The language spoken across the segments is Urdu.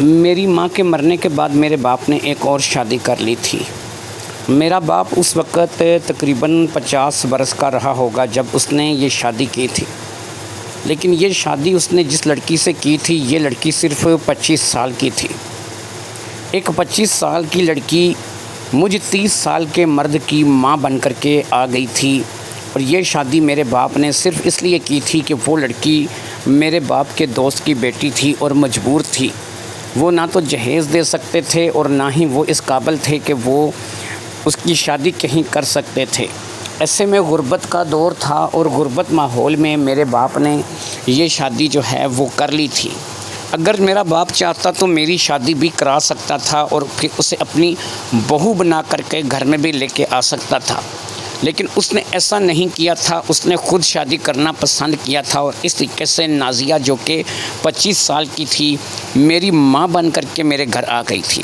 میری ماں کے مرنے کے بعد میرے باپ نے ایک اور شادی کر لی تھی۔ میرا باپ اس وقت تقریباً 50 برس کا رہا ہوگا جب اس نے یہ شادی کی تھی، لیکن یہ شادی اس نے جس لڑکی سے کی تھی یہ لڑکی صرف 25 سال کی تھی۔ ایک 25 سال کی لڑکی مجھ 30 سال کے مرد کی ماں بن کر کے آ گئی تھی، اور یہ شادی میرے باپ نے صرف اس لیے کی تھی کہ وہ لڑکی میرے باپ کے دوست کی بیٹی تھی اور مجبور تھی۔ وہ نہ تو جہیز دے سکتے تھے اور نہ ہی وہ اس قابل تھے کہ وہ اس کی شادی کہیں کر سکتے تھے۔ ایسے میں غربت کا دور تھا اور غربت ماحول میں میرے باپ نے یہ شادی جو ہے وہ کر لی تھی۔ اگر میرا باپ چاہتا تو میری شادی بھی کرا سکتا تھا اور پھر اسے اپنی بہو بنا کر کے گھر میں بھی لے کے آ سکتا تھا، لیکن اس نے ایسا نہیں کیا تھا۔ اس نے خود شادی کرنا پسند کیا تھا، اور اس طریقے سے نازیہ جو کہ 25 سال کی تھی میری ماں بن کر کے میرے گھر آ گئی تھی۔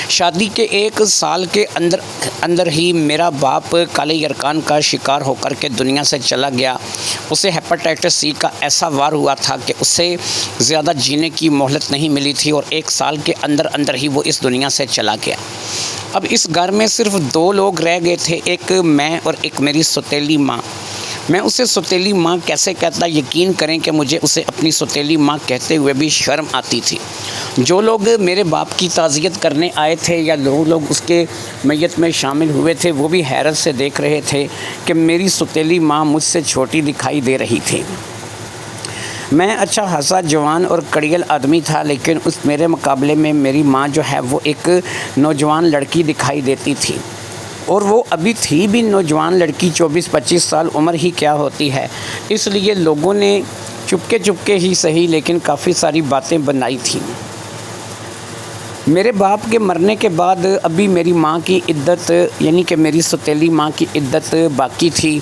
شادی کے 1 سال کے اندر ہی میرا باپ کالے یرقان کا شکار ہو کر کے دنیا سے چلا گیا۔ اسے ہیپاٹائٹس سی کا ایسا وار ہوا تھا کہ اسے زیادہ جینے کی مہلت نہیں ملی تھی، اور 1 سال کے اندر ہی وہ اس دنیا سے چلا گیا۔ اب اس گھر میں صرف 2 لوگ رہ گئے تھے، ایک میں اور ایک میری سوتیلی ماں۔ میں اسے سوتیلی ماں کیسے کہتا، یقین کریں کہ مجھے اسے اپنی سوتیلی ماں کہتے ہوئے بھی شرم آتی تھی۔ جو لوگ میرے باپ کی تعزیت کرنے آئے تھے یا لوگ اس کے میت میں شامل ہوئے تھے وہ بھی حیرت سے دیکھ رہے تھے کہ میری سوتیلی ماں مجھ سے چھوٹی دکھائی دے رہی تھی۔ میں اچھا خاصا جوان اور کڑیل آدمی تھا، لیکن اس میرے مقابلے میں میری ماں جو ہے وہ ایک نوجوان لڑکی دکھائی دیتی تھی، اور وہ ابھی تھی بھی نوجوان لڑکی۔ 24-25 سال عمر ہی کیا ہوتی ہے، اس لیے لوگوں نے چپکے ہی صحیح لیکن کافی ساری باتیں بنائی تھیں۔ میرے باپ کے مرنے کے بعد ابھی میری ماں کی عدت یعنی کہ میری سوتیلی ماں کی عدت باقی تھی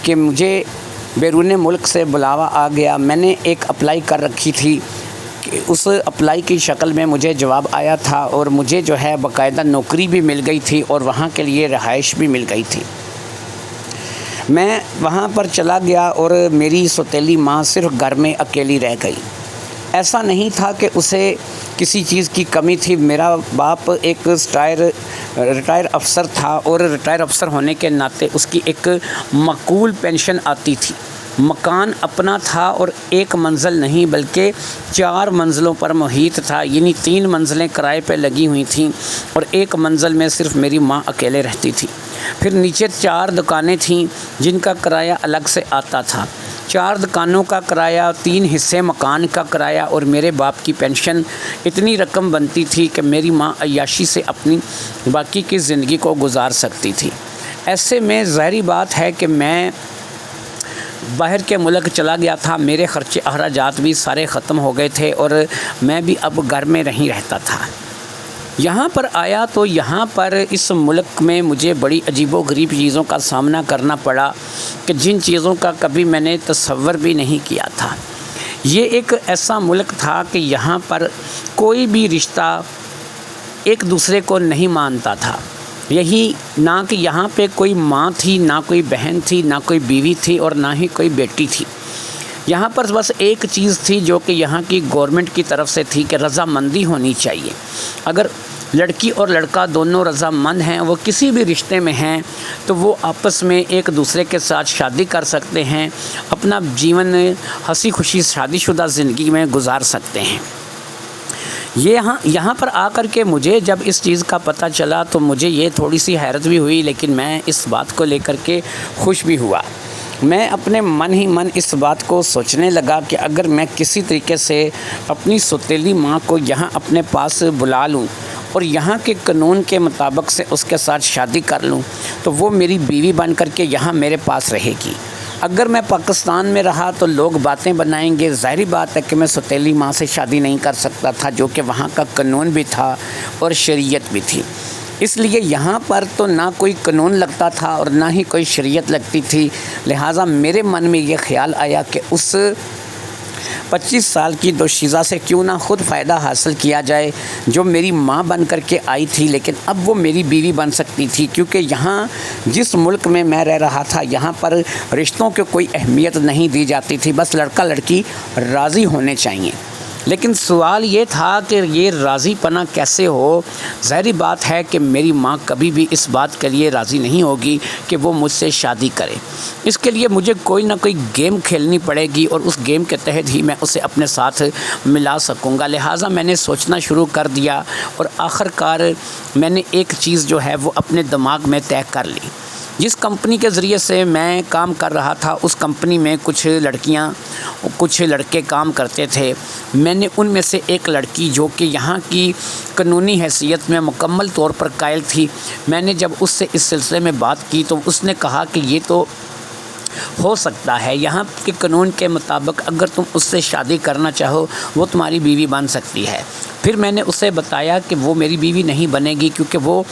کہ مجھے بیرون ملک سے بلاوا آ گیا۔ میں نے ایک اپلائی کر رکھی تھی کہ اس اپلائی کی شکل میں مجھے جواب آیا تھا، اور مجھے جو ہے باقاعدہ نوکری بھی مل گئی تھی اور وہاں کے لیے رہائش بھی مل گئی تھی۔ میں وہاں پر چلا گیا اور میری سوتیلی ماں صرف گھر میں اکیلی رہ گئی۔ ایسا نہیں تھا کہ اسے کسی چیز کی کمی تھی۔ میرا باپ ایک ریٹائر افسر تھا، اور ریٹائر افسر ہونے کے ناطے اس کی ایک معقول پینشن آتی تھی۔ مکان اپنا تھا، اور 1 منزل نہیں بلکہ 4 منزلوں پر محیط تھا، یعنی 3 منزلیں کرائے پہ لگی ہوئی تھیں، اور 1 منزل میں صرف میری ماں اکیلے رہتی تھی۔ پھر نیچے 4 دکانیں تھیں جن کا کرایہ الگ سے آتا تھا۔ 4 دکانوں کا کرایہ، 3 حصے مکان کا کرایہ، اور میرے باپ کی پینشن، اتنی رقم بنتی تھی کہ میری ماں عیاشی سے اپنی باقی کی زندگی کو گزار سکتی تھی۔ ایسے میں ظاہری بات ہے کہ میں باہر کے ملک چلا گیا تھا، میرے خرچے اخراجات بھی سارے ختم ہو گئے تھے، اور میں بھی اب گھر میں نہیں رہتا تھا۔ یہاں پر آیا تو یہاں پر اس ملک میں مجھے بڑی عجیب و غریب چیزوں کا سامنا کرنا پڑا کہ جن چیزوں کا کبھی میں نے تصور بھی نہیں کیا تھا۔ یہ ایک ایسا ملک تھا کہ یہاں پر کوئی بھی رشتہ ایک دوسرے کو نہیں مانتا تھا۔ یہی نہ کہ یہاں پہ کوئی ماں تھی، نہ کوئی بہن تھی، نہ کوئی بیوی تھی، اور نہ ہی کوئی بیٹی تھی۔ یہاں پر بس ایک چیز تھی جو کہ یہاں کی گورنمنٹ کی طرف سے تھی کہ رضامندی ہونی چاہیے۔ اگر لڑکی اور لڑکا دونوں رضامند ہیں، وہ کسی بھی رشتے میں ہیں، تو وہ آپس میں ایک دوسرے کے ساتھ شادی کر سکتے ہیں، اپنا جیون ہنسی خوشی شادی شدہ زندگی میں گزار سکتے ہیں۔ یہاں پر آ کر کے مجھے جب اس چیز کا پتہ چلا تو مجھے یہ تھوڑی سی حیرت بھی ہوئی، لیکن میں اس بات کو لے کر کے خوش بھی ہوا۔ میں اپنے من ہی من اس بات کو سوچنے لگا کہ اگر میں کسی طریقے سے اپنی سوتیلی ماں کو یہاں اپنے پاس بلا لوں اور یہاں کے قانون کے مطابق سے اس کے ساتھ شادی کر لوں تو وہ میری بیوی بن کر کے یہاں میرے پاس رہے گی۔ اگر میں پاکستان میں رہا تو لوگ باتیں بنائیں گے۔ ظاہری بات ہے کہ میں سوتیلی ماں سے شادی نہیں کر سکتا تھا، جو کہ وہاں کا قانون بھی تھا اور شریعت بھی تھی۔ اس لیے یہاں پر تو نہ کوئی قانون لگتا تھا اور نہ ہی کوئی شریعت لگتی تھی، لہٰذا میرے من میں یہ خیال آیا کہ اس 25 سال کی دوشیزہ سے کیوں نہ خود فائدہ حاصل کیا جائے، جو میری ماں بن کر کے آئی تھی لیکن اب وہ میری بیوی بن سکتی تھی، کیونکہ یہاں جس ملک میں میں رہ رہا تھا یہاں پر رشتوں کی کوئی اہمیت نہیں دی جاتی تھی، بس لڑکا لڑکی راضی ہونے چاہیے۔ لیکن سوال یہ تھا کہ یہ راضی پناہ کیسے ہو؟ ظاہری بات ہے کہ میری ماں کبھی بھی اس بات کے لیے راضی نہیں ہوگی کہ وہ مجھ سے شادی کرے۔ اس کے لیے مجھے کوئی نہ کوئی گیم کھیلنی پڑے گی اور اس گیم کے تحت ہی میں اسے اپنے ساتھ ملا سکوں گا۔ لہٰذا میں نے سوچنا شروع کر دیا اور آخر کار میں نے ایک چیز جو ہے وہ اپنے دماغ میں طے کر لی۔ جس کمپنی کے ذریعے سے میں کام کر رہا تھا اس کمپنی میں کچھ لڑکیاں کچھ لڑکے کام کرتے تھے۔ میں نے ان میں سے ایک لڑکی جو کہ یہاں کی قانونی حیثیت میں مکمل طور پر قائل تھی، میں نے جب اس سے اس سلسلے میں بات کی تو اس نے کہا کہ یہ تو ہو سکتا ہے، یہاں کے قانون کے مطابق اگر تم اس سے شادی کرنا چاہو وہ تمہاری بیوی بن سکتی ہے۔ پھر میں نے اسے بتایا کہ وہ میری بیوی نہیں بنے گی کیونکہ وہ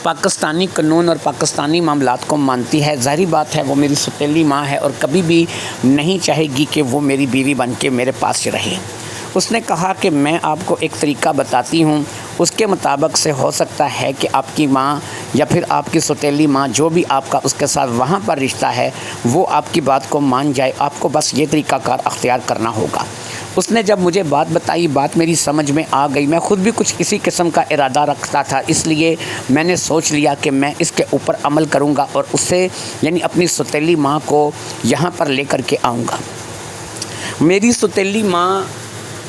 پاکستانی قانون اور پاکستانی معاملات کو مانتی ہے۔ ظاہری بات ہے وہ میری سوتیلی ماں ہے اور کبھی بھی نہیں چاہے گی کہ وہ میری بیوی بن کے میرے پاس رہے۔ اس نے کہا کہ میں آپ کو ایک طریقہ بتاتی ہوں، اس کے مطابق سے ہو سکتا ہے کہ آپ کی ماں یا پھر آپ کی سوتیلی ماں جو بھی آپ کا اس کے ساتھ وہاں پر رشتہ ہے وہ آپ کی بات کو مان جائے، آپ کو بس یہ طریقہ کار اختیار کرنا ہوگا۔ اس نے جب مجھے بات بتائی، بات میری سمجھ میں آ گئی۔ میں خود بھی کچھ اسی قسم کا ارادہ رکھتا تھا، اس لیے میں نے سوچ لیا کہ میں اس کے اوپر عمل کروں گا اور اسے یعنی اپنی سوتیلی ماں کو یہاں پر لے کر کے آؤں گا۔ میری سوتیلی ماں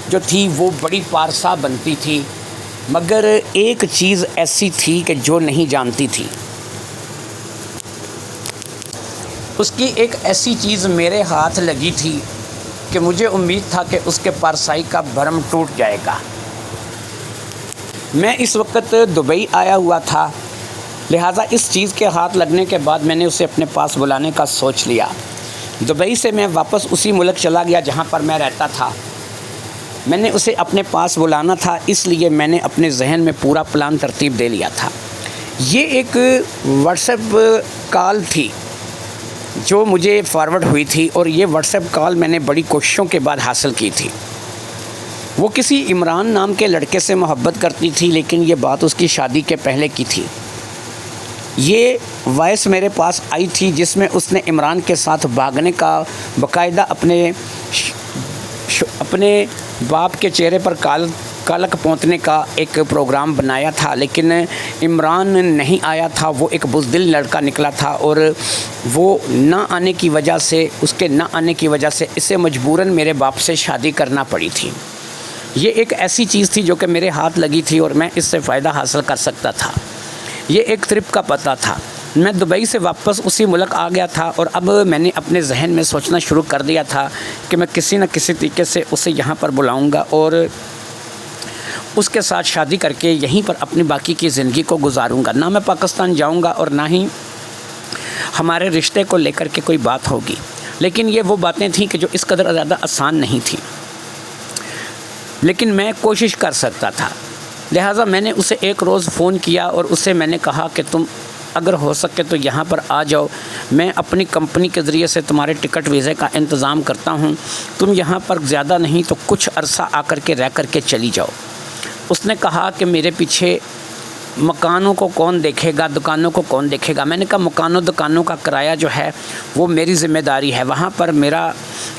جو تھی وہ بڑی پارسا بنتی تھی، مگر ایک چیز ایسی تھی کہ جو نہیں جانتی تھی۔ اس کی ایک ایسی چیز میرے ہاتھ لگی تھی کہ مجھے امید تھا کہ اس کے پارسائی کا بھرم ٹوٹ جائے گا۔ میں اس وقت دبئی آیا ہوا تھا، لہٰذا اس چیز کے ہاتھ لگنے کے بعد میں نے اسے اپنے پاس بلانے کا سوچ لیا۔ دبئی سے میں واپس اسی ملک چلا گیا جہاں پر میں رہتا تھا۔ میں نے اسے اپنے پاس بلانا تھا، اس لیے میں نے اپنے ذہن میں پورا پلان ترتیب دے لیا تھا۔ یہ ایک واٹس ایپ کال تھی جو مجھے فارورڈ ہوئی تھی اور یہ واٹس ایپ کال میں نے بڑی کوششوں کے بعد حاصل کی تھی۔ وہ کسی عمران نام کے لڑکے سے محبت کرتی تھی، لیکن یہ بات اس کی شادی کے پہلے کی تھی۔ یہ وائس میرے پاس آئی تھی جس میں اس نے عمران کے ساتھ بھاگنے کا باقاعدہ اپنے باپ کے چہرے پر کالک پونتنے کا ایک پروگرام بنایا تھا، لیکن عمران نہیں آیا تھا۔ وہ ایک بزدل لڑکا نکلا تھا اور وہ نہ آنے کی وجہ سے اسے مجبوراً میرے باپ سے شادی کرنا پڑی تھی۔ یہ ایک ایسی چیز تھی جو کہ میرے ہاتھ لگی تھی اور میں اس سے فائدہ حاصل کر سکتا تھا۔ یہ ایک ٹرپ کا پتہ تھا۔ میں دبئی سے واپس اسی ملک آ گیا تھا اور اب میں نے اپنے ذہن میں سوچنا شروع کر دیا تھا کہ میں کسی نہ کسی طریقے سے اسے یہاں پر بلاؤں گا اور اس کے ساتھ شادی کر کے یہیں پر اپنی باقی کی زندگی کو گزاروں گا۔ نہ میں پاکستان جاؤں گا اور نہ ہی ہمارے رشتے کو لے کر کے کوئی بات ہوگی۔ لیکن یہ وہ باتیں تھیں کہ جو اس قدر زیادہ آسان نہیں تھیں، لیکن میں کوشش کر سکتا تھا۔ لہٰذا میں نے اسے ایک روز فون کیا اور اسے میں نے کہا کہ تم اگر ہو سکے تو یہاں پر آ جاؤ، میں اپنی کمپنی کے ذریعے سے تمہارے ٹکٹ ویزے کا انتظام کرتا ہوں، تم یہاں پر زیادہ نہیں تو کچھ عرصہ آ کر کے رہ کر کے چلی جاؤ۔ اس نے کہا کہ میرے پیچھے مکانوں کو کون دیکھے گا، دکانوں کو کون دیکھے گا؟ میں نے کہا مکانوں دکانوں کا کرایہ جو ہے وہ میری ذمہ داری ہے، وہاں پر میرا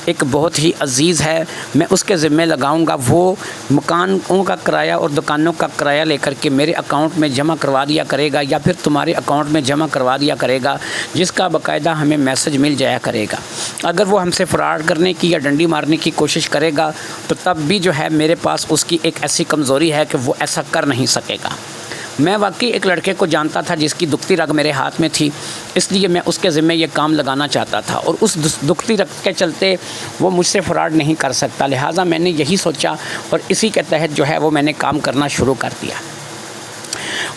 ایک بہت ہی عزیز ہے، میں اس کے ذمہ لگاؤں گا، وہ مکانوں کا کرایہ اور دکانوں کا کرایہ لے کر کے میرے اکاؤنٹ میں جمع کروا دیا کرے گا یا پھر تمہارے اکاؤنٹ میں جمع کروا دیا کرے گا، جس کا باقاعدہ ہمیں میسج مل جایا کرے گا۔ اگر وہ ہم سے فراڈ کرنے کی یا ڈنڈی مارنے کی کوشش کرے گا تو تب بھی جو ہے میرے پاس اس کی ایک ایسی کمزوری ہے کہ وہ ایسا کر نہیں سکے گا۔ میں واقعی ایک لڑکے کو جانتا تھا جس کی دکھتی رگ میرے ہاتھ میں تھی، اس لیے میں اس کے ذمہ یہ کام لگانا چاہتا تھا اور اس دکھتی رگ کے چلتے وہ مجھ سے فراڈ نہیں کر سکتا۔ لہٰذا میں نے یہی سوچا اور اسی کے تحت جو ہے وہ میں نے کام کرنا شروع کر دیا۔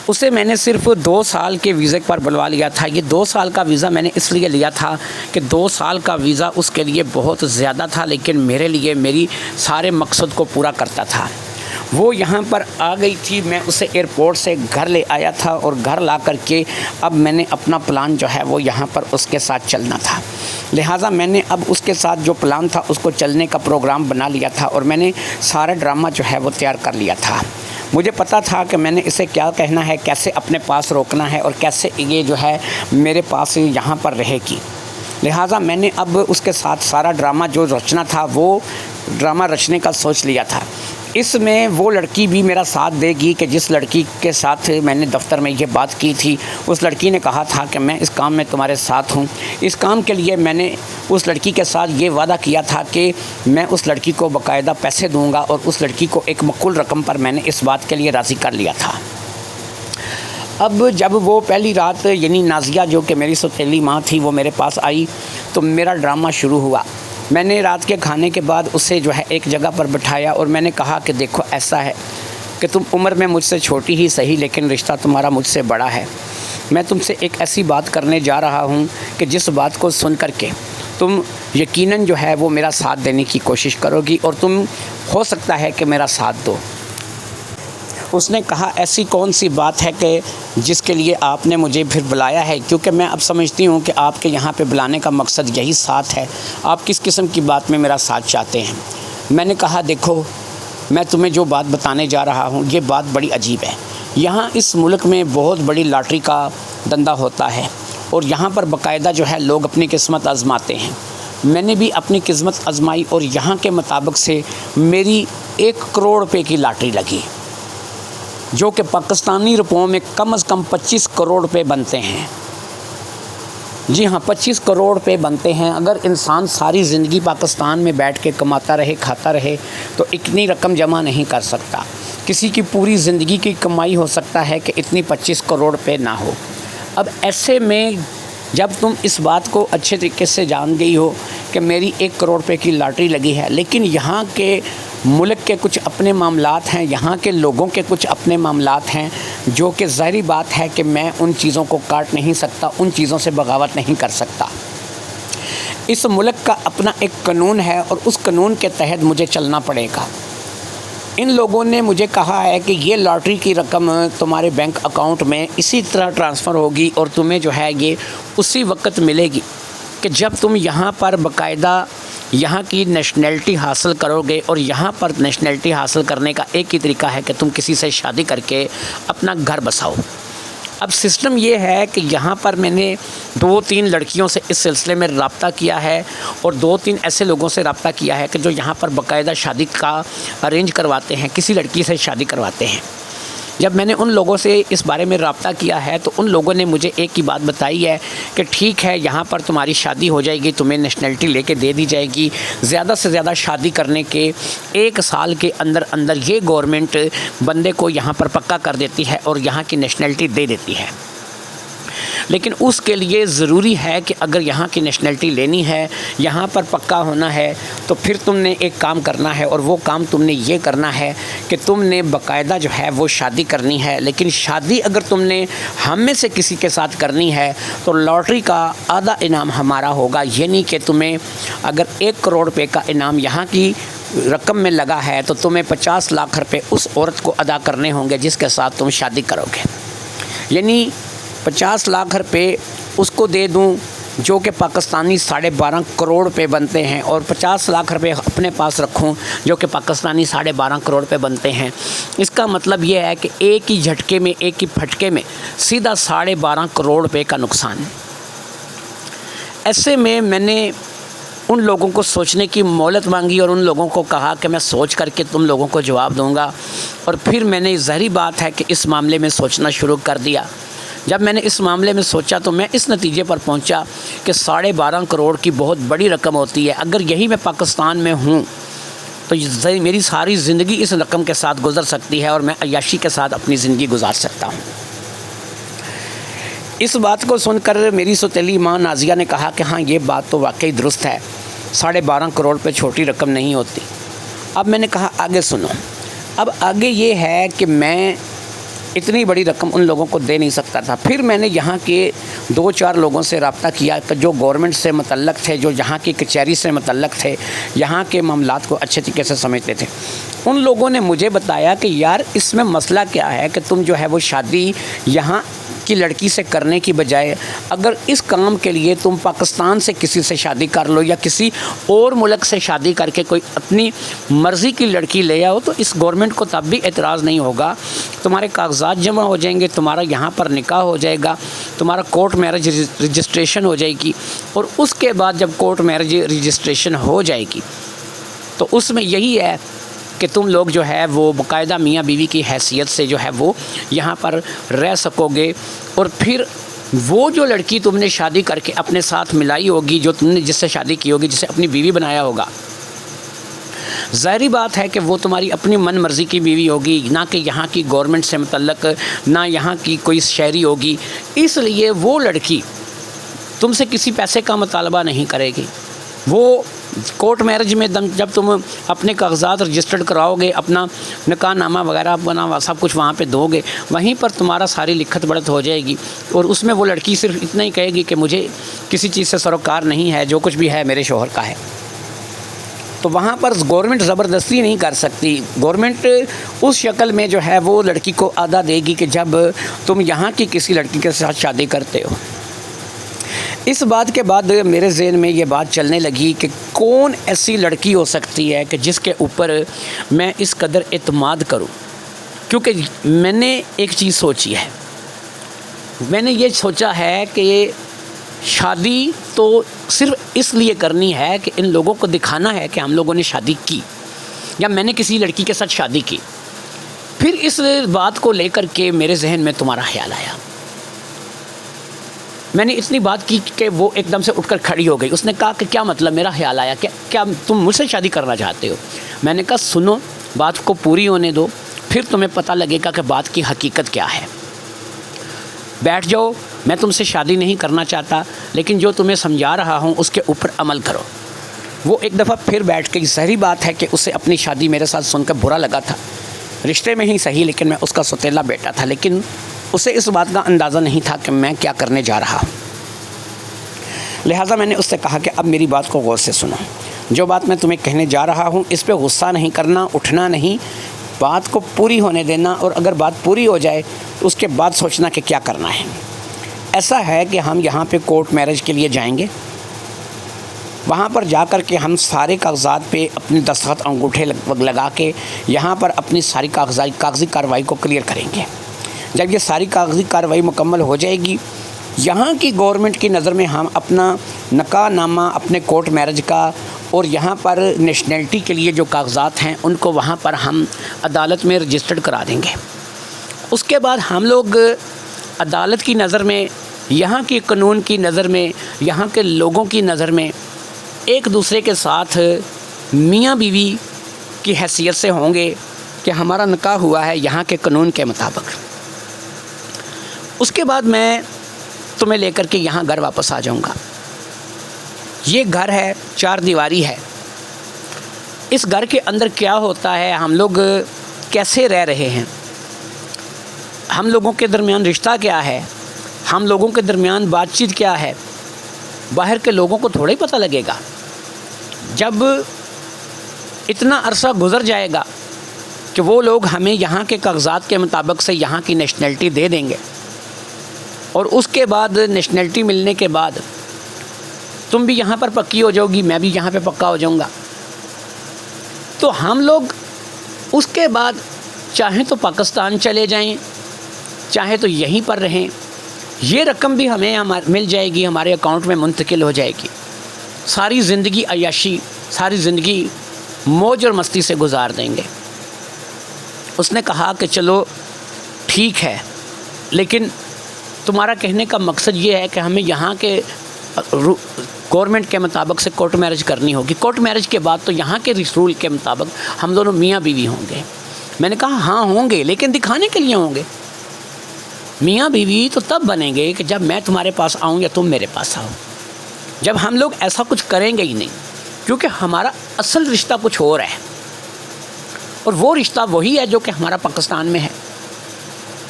اسے میں نے صرف 2 سال کے ویزے پر بلوا لیا تھا۔ یہ 2 سال کا ویزا میں نے اس لیے لیا تھا کہ 2 سال کا ویزا اس کے لیے بہت زیادہ تھا، لیکن میرے لیے میری سارے مقصد کو پورا کرتا تھا۔ وہ یہاں پر آ گئی تھی، میں اسے ایئرپورٹ سے گھر لے آیا تھا اور گھر لا کر کے اب میں نے اپنا پلان جو ہے وہ یہاں پر اس کے ساتھ چلنا تھا۔ لہٰذا میں نے اب اس کے ساتھ جو پلان تھا اس کو چلنے کا پروگرام بنا لیا تھا اور میں نے سارا ڈرامہ جو ہے وہ تیار کر لیا تھا۔ مجھے پتہ تھا کہ میں نے اسے کیا کہنا ہے، کیسے اپنے پاس روکنا ہے اور کیسے یہ جو ہے میرے پاس یہاں پر رہے گی۔ لہٰذا میں نے اب اس کے ساتھ سارا ڈرامہ جو رچنا تھا وہ ڈرامہ رچنے کا سوچ لیا تھا۔ اس میں وہ لڑکی بھی میرا ساتھ دے گی کہ جس لڑکی کے ساتھ میں نے دفتر میں یہ بات کی تھی، اس لڑکی نے کہا تھا کہ میں اس کام میں تمہارے ساتھ ہوں۔ اس کام کے لیے میں نے اس لڑکی کے ساتھ یہ وعدہ کیا تھا کہ میں اس لڑکی کو باقاعدہ پیسے دوں گا، اور اس لڑکی کو ایک معقول رقم پر میں نے اس بات کے لیے راضی کر لیا تھا۔ اب جب وہ پہلی رات یعنی نازیہ جو کہ میری سوتیلی ماں تھی وہ میرے پاس آئی تو میرا ڈرامہ شروع ہوا۔ میں نے رات کے کھانے کے بعد اسے جو ہے ایک جگہ پر بٹھایا اور میں نے کہا کہ دیکھو ایسا ہے کہ تم عمر میں مجھ سے چھوٹی ہی صحیح لیکن رشتہ تمہارا مجھ سے بڑا ہے۔ میں تم سے ایک ایسی بات کرنے جا رہا ہوں کہ جس بات کو سن کر کے تم یقیناً جو ہے وہ میرا ساتھ دینے کی کوشش کرو گی اور تم ہو سکتا ہے کہ میرا ساتھ دو۔ اس نے کہا ایسی کون سی بات ہے کہ جس کے لیے آپ نے مجھے پھر بلایا ہے، کیونکہ میں اب سمجھتی ہوں کہ آپ کے یہاں پہ بلانے کا مقصد یہی ساتھ ہے، آپ کس قسم کی بات میں میرا ساتھ چاہتے ہیں۔ میں نے کہا دیکھو میں تمہیں جو بات بتانے جا رہا ہوں یہ بات بڑی عجیب ہے۔ یہاں اس ملک میں بہت بڑی لاٹری کا دھندا ہوتا ہے اور یہاں پر باقاعدہ جو ہے لوگ اپنی قسمت آزماتے ہیں۔ میں نے بھی اپنی قسمت آزمائی اور یہاں کے مطابق سے میری 1 کروڑ روپے کی لاٹری لگی، جو کہ پاکستانی روپوں میں کم از کم 25 کروڑ روپے بنتے ہیں۔ جی ہاں 25 کروڑ روپے بنتے ہیں۔ اگر انسان ساری زندگی پاکستان میں بیٹھ کے کماتا رہے کھاتا رہے تو اتنی رقم جمع نہیں کر سکتا۔ کسی کی پوری زندگی کی کمائی ہو سکتا ہے کہ اتنی 25 کروڑ روپے نہ ہو۔ اب ایسے میں جب تم اس بات کو اچھے طریقے سے جان گئی ہو کہ میری 1 کروڑ روپے کی لاٹری لگی ہے، لیکن یہاں کے ملک کے کچھ اپنے معاملات ہیں، یہاں کے لوگوں کے کچھ اپنے معاملات ہیں، جو کہ ظاہری بات ہے کہ میں ان چیزوں کو کاٹ نہیں سکتا، ان چیزوں سے بغاوت نہیں کر سکتا۔ اس ملک کا اپنا ایک قانون ہے اور اس قانون کے تحت مجھے چلنا پڑے گا۔ ان لوگوں نے مجھے کہا ہے کہ یہ لاٹری کی رقم تمہارے بینک اکاؤنٹ میں اسی طرح ٹرانسفر ہوگی اور تمہیں جو ہے یہ اسی وقت ملے گی کہ جب تم یہاں پر باقاعدہ یہاں کی نیشنلٹی حاصل کرو گے، اور یہاں پر نیشنلٹی حاصل کرنے کا ایک ہی طریقہ ہے کہ تم کسی سے شادی کر کے اپنا گھر بساؤ۔ اب سسٹم یہ ہے کہ یہاں پر میں نے 2-3 لڑکیوں سے اس سلسلے میں رابطہ کیا ہے اور 2-3 ایسے لوگوں سے رابطہ کیا ہے کہ جو یہاں پر باقاعدہ شادی کا ارینج کرواتے ہیں، کسی لڑکی سے شادی کرواتے ہیں۔ جب میں نے ان لوگوں سے اس بارے میں رابطہ کیا ہے تو ان لوگوں نے مجھے ایک ہی بات بتائی ہے کہ ٹھیک ہے یہاں پر تمہاری شادی ہو جائے گی، تمہیں نیشنلٹی لے کے دے دی جائے گی، زیادہ سے زیادہ شادی کرنے کے 1 سال کے اندر اندر یہ گورنمنٹ بندے کو یہاں پر پکا کر دیتی ہے اور یہاں کی نیشنلٹی دے دیتی ہے۔ لیکن اس کے لیے ضروری ہے کہ اگر یہاں کی نیشنلٹی لینی ہے، یہاں پر پکا ہونا ہے، تو پھر تم نے ایک کام کرنا ہے، اور وہ کام تم نے یہ کرنا ہے کہ تم نے باقاعدہ جو ہے وہ شادی کرنی ہے۔ لیکن شادی اگر تم نے ہم میں سے کسی کے ساتھ کرنی ہے تو لاٹری کا آدھا انعام ہمارا ہوگا، یعنی کہ تمہیں اگر 1 کروڑ روپے کا انعام یہاں کی رقم میں لگا ہے تو تمہیں 50 لاکھ روپے اس عورت کو ادا کرنے ہوں گے جس کے ساتھ تم شادی کرو گے۔ یعنی 50 لاکھ روپے اس کو دے دوں جو کہ پاکستانی 12.5 کروڑ روپے بنتے ہیں، اور 50 لاکھ روپے اپنے پاس رکھوں جو کہ پاکستانی 12.5 کروڑ روپے بنتے ہیں۔ اس کا مطلب یہ ہے کہ ایک ہی جھٹکے میں، ایک ہی پھٹکے میں سیدھا 12.5 کروڑ روپے کا نقصان۔ ایسے میں نے ان لوگوں کو سوچنے کی مہلت مانگی اور ان لوگوں کو کہا کہ میں سوچ کر کے تم لوگوں کو جواب دوں گا، اور پھر میں نے ظاہری بات ہے کہ اس معاملے میں سوچنا شروع کر دیا۔ جب میں نے اس معاملے میں سوچا تو میں اس نتیجے پر پہنچا کہ 12.5 کروڑ کی بہت بڑی رقم ہوتی ہے۔ اگر یہی میں پاکستان میں ہوں تو میری ساری زندگی اس رقم کے ساتھ گزر سکتی ہے اور میں عیاشی کے ساتھ اپنی زندگی گزار سکتا ہوں۔ اس بات کو سن کر میری سوتیلی ماں نازیہ نے کہا کہ ہاں یہ بات تو واقعی درست ہے، 12.5 کروڑ پہ چھوٹی رقم نہیں ہوتی۔ اب میں نے کہا آگے سنو۔ اب آگے یہ ہے کہ میں اتنی بڑی رقم ان لوگوں کو دے نہیں سکتا تھا۔ پھر میں نے یہاں کے 2-4 لوگوں سے رابطہ کیا کہ جو گورنمنٹ سے متعلق تھے، جو یہاں کی کچہری سے متعلق تھے، یہاں کے معاملات کو اچھے طریقے سے سمجھتے تھے۔ ان لوگوں نے مجھے بتایا کہ یار اس میں مسئلہ کیا ہے کہ تم جو ہے وہ شادی یہاں کی لڑکی سے کرنے کی بجائے اگر اس کام کے لیے تم پاکستان سے کسی سے شادی کر لو یا کسی اور ملک سے شادی کر کے کوئی اپنی مرضی کی لڑکی لے آؤ تو اس گورنمنٹ کو تب بھی اعتراض نہیں ہوگا، تمہارے کاغذات جمع ہو جائیں گے، تمہارا یہاں پر نکاح ہو جائے گا، تمہارا کورٹ میرج رجسٹریشن ہو جائے گی، اور اس کے بعد جب کورٹ میرج رجسٹریشن ہو جائے گی تو اس میں یہی ہے کہ تم لوگ جو ہے وہ باقاعدہ میاں بیوی کی حیثیت سے جو ہے وہ یہاں پر رہ سکو گے، اور پھر وہ جو لڑکی تم نے شادی کر کے اپنے ساتھ ملائی ہوگی، جو تم نے جس سے شادی کی ہوگی، جسے اپنی بیوی بنایا ہوگا، ظاہری بات ہے کہ وہ تمہاری اپنی من مرضی کی بیوی ہوگی، نہ کہ یہاں کی گورنمنٹ سے متعلق، نہ یہاں کی کوئی شہری ہوگی۔ اس لیے وہ لڑکی تم سے کسی پیسے کا مطالبہ نہیں کرے گی۔ وہ کورٹ میرج میں جب تم اپنے کاغذات رجسٹرڈ کراؤ گے، اپنا نکاح نامہ وغیرہ بنا سب کچھ وہاں پہ دو گے، وہیں پر تمہارا ساری لکھت بڑھت ہو جائے گی، اور اس میں وہ لڑکی صرف اتنا ہی کہے گی کہ مجھے کسی چیز سے سروکار نہیں ہے، جو کچھ بھی ہے میرے شوہر کا ہے۔ تو وہاں پر گورنمنٹ زبردستی نہیں کر سکتی۔ گورنمنٹ اس شکل میں جو ہے وہ لڑکی کو ادا دے گی کہ جب تم یہاں کی کسی لڑکی کے ساتھ شادی کرتے ہو۔ اس بات کے بعد میرے ذہن میں یہ بات چلنے لگی کہ کون ایسی لڑکی ہو سکتی ہے کہ جس کے اوپر میں اس قدر اعتماد کروں، کیونکہ میں نے ایک چیز سوچی ہے۔ میں نے یہ سوچا ہے کہ شادی تو صرف اس لیے کرنی ہے کہ ان لوگوں کو دکھانا ہے کہ ہم لوگوں نے شادی کی، یا میں نے کسی لڑکی کے ساتھ شادی کی۔ پھر اس بات کو لے کر کے میرے ذہن میں تمہارا خیال آیا۔ میں نے اتنی بات کی کہ وہ ایک دم سے اٹھ کر کھڑی ہو گئی۔ اس نے کہا کہ کیا مطلب؟ میرا خیال آیا کہ کیا تم مجھ سے شادی کرنا چاہتے ہو؟ میں نے کہا سنو، بات کو پوری ہونے دو، پھر تمہیں پتہ لگے گا کہ بات کی حقیقت کیا ہے۔ بیٹھ جاؤ، میں تم سے شادی نہیں کرنا چاہتا، لیکن جو تمہیں سمجھا رہا ہوں اس کے اوپر عمل کرو۔ وہ ایک دفعہ پھر بیٹھ کے، ظاہری بات ہے کہ اسے اپنی شادی میرے ساتھ سن کر برا لگا تھا، رشتے میں ہی صحیح، لیکن میں اس کا سوتیلا بیٹا تھا، لیکن اسے اس بات کا اندازہ نہیں تھا کہ میں کیا کرنے جا رہا ہوں۔ لہٰذا میں نے اس سے کہا کہ اب میری بات کو غور سے سنو، جو بات میں تمہیں کہنے جا رہا ہوں اس پہ غصہ نہیں کرنا، اٹھنا نہیں، بات کو پوری ہونے دینا، اور اگر بات پوری ہو جائے تو اس کے بعد سوچنا کہ کیا کرنا ہے۔ ایسا ہے کہ ہم یہاں پہ کورٹ میرج کے لیے جائیں گے، وہاں پر جا کر کے ہم سارے کاغذات پہ اپنے دستخط انگوٹھے لگا کے یہاں پر اپنی ساری کاغذی کارروائی کو کلیئر کریں گے۔ جب یہ ساری کاغذی کارروائی مکمل ہو جائے گی، یہاں کی گورنمنٹ کی نظر میں ہم اپنا نکاح نامہ، اپنے کورٹ میرج کا، اور یہاں پر نیشنلٹی کے لیے جو کاغذات ہیں ان کو وہاں پر ہم عدالت میں رجسٹرڈ کرا دیں گے۔ اس کے بعد ہم لوگ عدالت کی نظر میں، یہاں کی قانون کی نظر میں، یہاں کے لوگوں کی نظر میں ایک دوسرے کے ساتھ میاں بیوی کی حیثیت سے ہوں گے کہ ہمارا نکاح ہوا ہے یہاں کے قانون کے مطابق۔ اس کے بعد میں تمہیں لے کر کے یہاں گھر واپس آ جاؤں گا۔ یہ گھر ہے، چار دیواری ہے۔ اس گھر کے اندر کیا ہوتا ہے، ہم لوگ کیسے رہ رہے ہیں، ہم لوگوں کے درمیان رشتہ کیا ہے، ہم لوگوں کے درمیان بات چیت کیا ہے، باہر کے لوگوں کو تھوڑا ہی پتہ لگے گا۔ جب اتنا عرصہ گزر جائے گا کہ وہ لوگ ہمیں یہاں کے کاغذات کے مطابق سے یہاں کی نیشنلٹی دے دیں گے، اور اس کے بعد نیشنلٹی ملنے کے بعد تم بھی یہاں پر پکی ہو جاؤ گی، میں بھی یہاں پہ پکا ہو جاؤں گا، تو ہم لوگ اس کے بعد چاہیں تو پاکستان چلے جائیں، چاہے تو یہیں پر رہیں، یہ رقم بھی ہمیں مل جائے گی، ہمارے اکاؤنٹ میں منتقل ہو جائے گی۔ ساری زندگی عیاشی، ساری زندگی موج اور مستی سے گزار دیں گے۔ اس نے کہا کہ چلو ٹھیک ہے، لیکن تمہارا کہنے کا مقصد یہ ہے کہ ہمیں یہاں کے گورنمنٹ کے مطابق سے کورٹ میرج کرنی ہوگی۔ کورٹ میرج کے بعد تو یہاں کے رسول کے مطابق ہم دونوں میاں بیوی ہوں گے۔ میں نے کہا ہاں ہوں گے، لیکن دکھانے کے لیے ہوں گے۔ میاں بیوی تو تب بنیں گے کہ جب میں تمہارے پاس آؤں یا تم میرے پاس آؤ۔ جب ہم لوگ ایسا کچھ کریں گے ہی نہیں، کیونکہ ہمارا اصل رشتہ کچھ اور ہے، اور وہ رشتہ وہی ہے جو کہ ہمارا پاکستان میں ہے۔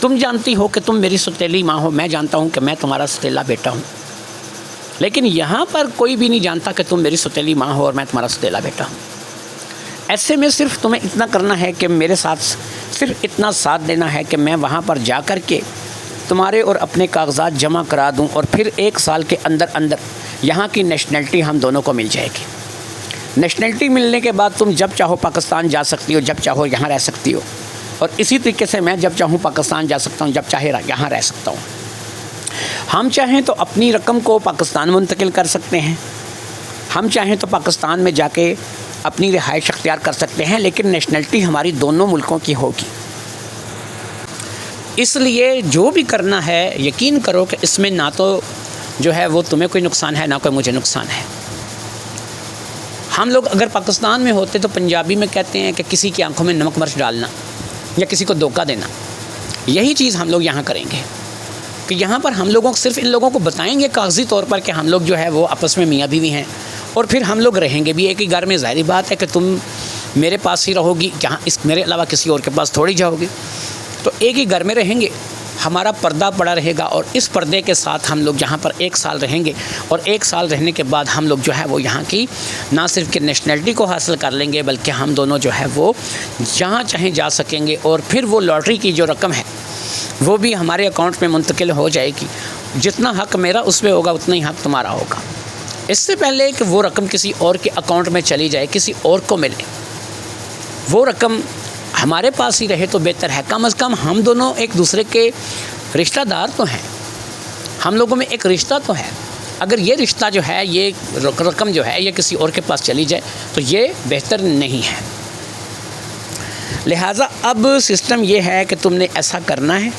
تم جانتی ہو کہ تم میری سوتیلی ماں ہو، میں جانتا ہوں کہ میں تمہارا سوتیلا بیٹا ہوں، لیکن یہاں پر کوئی بھی نہیں جانتا کہ تم میری سوتیلی ماں ہو اور میں تمہارا سوتیلا بیٹا ہوں۔ ایسے میں صرف تمہیں اتنا کرنا ہے کہ میرے ساتھ صرف اتنا ساتھ دینا ہے کہ میں وہاں پر جا کر کے تمہارے اور اپنے کاغذات جمع کرا دوں، اور پھر 1 سال کے اندر اندر یہاں کی نیشنلٹی ہم دونوں کو مل جائے گی۔ نیشنلٹی ملنے کے بعد تم جب چاہو پاکستان جا سکتی ہو، جب چاہو یہاں رہ سکتی ہو، اور اسی طریقے سے میں جب چاہوں پاکستان جا سکتا ہوں، جب چاہے یہاں رہ سکتا ہوں۔ ہم چاہیں تو اپنی رقم کو پاکستان منتقل کر سکتے ہیں، ہم چاہیں تو پاکستان میں جا کے اپنی رہائش اختیار کر سکتے ہیں، لیکن نیشنلٹی ہماری دونوں ملکوں کی ہوگی۔ اس لیے جو بھی کرنا ہے یقین کرو کہ اس میں نہ تو جو ہے وہ تمہیں کوئی نقصان ہے، نہ کوئی مجھے نقصان ہے۔ ہم لوگ اگر پاکستان میں ہوتے تو پنجابی میں کہتے ہیں کہ کسی کی آنکھوں میں نمک مرچ ڈالنا یا کسی کو دھوکہ دینا، یہی چیز ہم لوگ یہاں کریں گے کہ یہاں پر ہم لوگوں صرف ان لوگوں کو بتائیں گے کاغذی طور پر کہ ہم لوگ جو ہے وہ آپس میں میاں بیوی ہیں، اور پھر ہم لوگ رہیں گے بھی ایک ہی گھر میں۔ ظاہری بات ہے کہ تم میرے پاس ہی رہو گی، جہاں میرے علاوہ کسی اور کے پاس تھوڑی جاؤ گی، تو ایک ہی گھر میں رہیں گے، ہمارا پردہ پڑا رہے گا، اور اس پردے کے ساتھ ہم لوگ یہاں پر 1 سال رہیں گے، اور 1 سال رہنے کے بعد ہم لوگ جو ہے وہ یہاں کی نہ صرف کہ نیشنلٹی کو حاصل کر لیں گے، بلکہ ہم دونوں جو ہے وہ جہاں چاہیں جا سکیں گے، اور پھر وہ لاٹری کی جو رقم ہے وہ بھی ہمارے اکاؤنٹ میں منتقل ہو جائے گی۔ جتنا حق میرا اس پہ ہوگا اتنا ہی حق تمہارا ہوگا۔ اس سے پہلے کہ وہ رقم کسی اور کے اکاؤنٹ میں چلی جائے، کسی اور کو ملے، وہ رقم ہمارے پاس ہی رہے تو بہتر ہے۔ کم از کم ہم دونوں ایک دوسرے کے رشتہ دار تو ہیں، ہم لوگوں میں ایک رشتہ تو ہے۔ اگر یہ رشتہ جو ہے، یہ رقم جو ہے یہ کسی اور کے پاس چلی جائے تو یہ بہتر نہیں ہے۔ لہٰذا اب سسٹم یہ ہے کہ تم نے ایسا کرنا ہے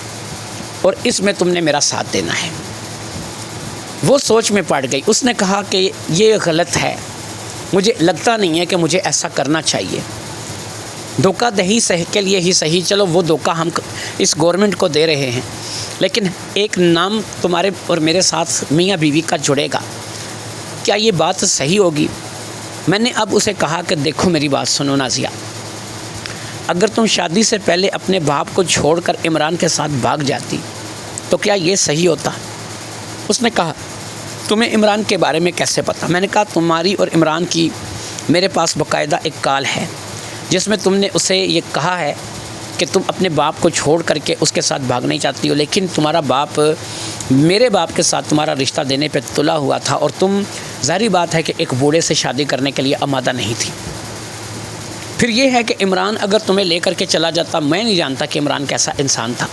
اور اس میں تم نے میرا ساتھ دینا ہے۔ وہ سوچ میں پڑ گئی، اس نے کہا کہ یہ غلط ہے، مجھے لگتا نہیں ہے کہ مجھے ایسا کرنا چاہیے۔ دھوکہ دہی کے لیے ہی صحیح، چلو وہ دھوکہ ہم اس گورنمنٹ کو دے رہے ہیں، لیکن ایک نام تمہارے اور میرے ساتھ میاں بیوی کا جڑے گا، کیا یہ بات صحیح ہوگی؟ میں نے اب اسے کہا کہ دیکھو میری بات سنو نازیہ، اگر تم شادی سے پہلے اپنے باپ کو چھوڑ کر عمران کے ساتھ بھاگ جاتی تو کیا یہ صحیح ہوتا؟ اس نے کہا تمہیں عمران کے بارے میں کیسے پتہ؟ میں نے کہا تمہاری اور عمران کی میرے پاس باقاعدہ ایک کال ہے جس میں تم نے اسے یہ کہا ہے کہ تم اپنے باپ کو چھوڑ کر کے اس کے ساتھ بھاگ نہیں چاہتی ہو، لیکن تمہارا باپ میرے باپ کے ساتھ تمہارا رشتہ دینے پہ تلا ہوا تھا، اور تم ظاہری بات ہے کہ ایک بوڑھے سے شادی کرنے کے لیے آمادہ نہیں تھی۔ پھر یہ ہے کہ عمران اگر تمہیں لے کر کے چلا جاتا، میں نہیں جانتا کہ عمران کیسا انسان تھا،